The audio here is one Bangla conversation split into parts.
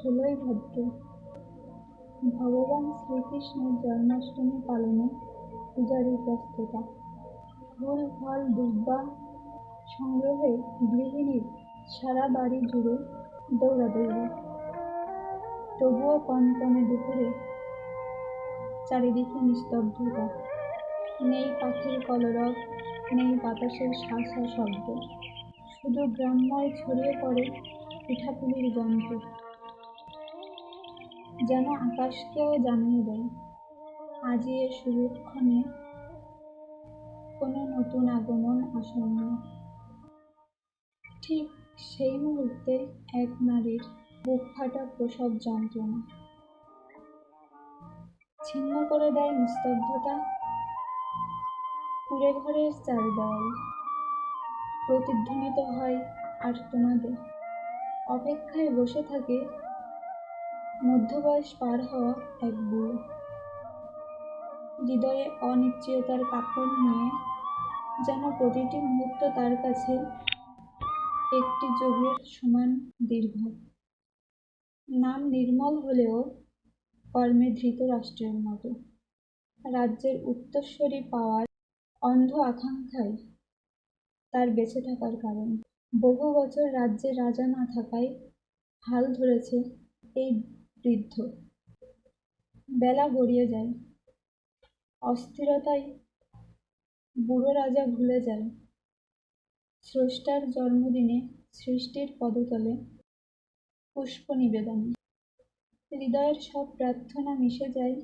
16ই ভাদ্র ভগবান শ্রীকৃষ্ণের জন্মাষ্টমী পালনে পূজারীর ব্যস্ততা। ফুল ফল দুব্বা সংগ্রহে গৃহিণীর সারা বাড়ি জুড়ে দৌড়াদৌড়ি। তবুও কনকনে দুপুরে চারিদিকে নিস্তব্ধতা। নেই পাখির কলরব, নেই বাতাসের শাঁসা শব্দ, শুধু গ্রামময় ছড়িয়ে পড়ে পিঠাপুলির গন্ধ, যেন আকাশকেও জানিয়ে দেয় আজই এ শুভক্ষণে কোনো নতুন আগমন আসন্ন। ঠিক সেই মুহূর্তে এক নারীর বুক ফাটা প্রসব যন্ত্রণা ছিন্ন করে দেয় নিস্তব্ধতা। কুঁড়ে ঘরের চার দেওয়াল প্রতিধ্বনিত হয় আর্তনাদে। অপেক্ষায় বসে থাকে মধ্যবয়স পার হওয়া এক বুড়ো, হৃদয়ে অনিশ্চয়তার কাপড় নিয়ে, যেন প্রতিটি মুহূর্ত তার কাছে একটি যোগের সমান দীর্ঘ। নাম নির্মল হলেও কর্মে ধৃতরাষ্ট্রের মতো। রাজ্যের উত্তরসূরি পাওয়ার অন্ধ আকাঙ্ক্ষায় তার বেঁচে থাকার কারণ। বহু বছর রাজ্যের রাজা না থাকায় হাল ধরেছে এই বৃদ্ধ। বেলা গড়িয়ে যায়, অস্থিরতায় বুড়ো রাজা ভুলে যায় স্রষ্টার জন্মদিনে সৃষ্টির পদতলে পুষ্প নিবেদনে। হৃদয়ের সব প্রার্থনা মিশে যায়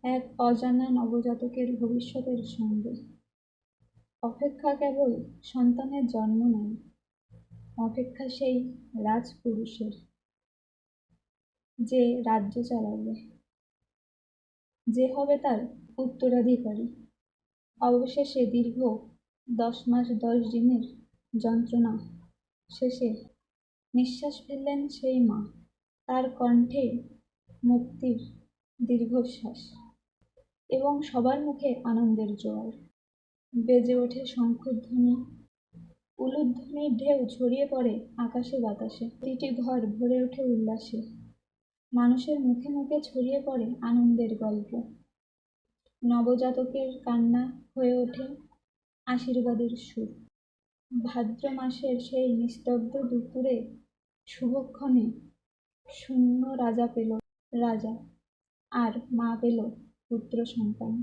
এক অজানা নবজাতকের ভবিষ্যতের সঙ্গে। অপেক্ষা কেবল সন্তানের জন্ম নয়, অপেক্ষা সেই রাজপুরুষের, যে রাজ্য চালাবে, যে হবে তার উত্তরাধিকারী। অবশেষে দীর্ঘ 10 মাস 10 দিনের যন্ত্রণা শেষে নিঃশ্বাস ফেললেন সেই মা। তার কণ্ঠে মুক্তির দীর্ঘশ্বাস, এবং সবার মুখে আনন্দের জোয়ার। বেজে ওঠে শঙ্খধ্বনি, উলুধ্বনির ঢেউ ছড়িয়ে পড়ে আকাশে বাতাসে। প্রতিটি ঘর ভরে ওঠে উল্লাসে, মানুষের মুখে মুখে ছড়িয়ে পড়ে আনন্দের গল্প। নবজাতকের কান্না হয়ে ওঠে আশীর্বাদের সুর। ভাদ্র মাসের সেই নিস্তব্ধ দুপুরে শুভক্ষণে শূন্য রাজা পেল রাজা, আর মা পেল পুত্র সন্তান।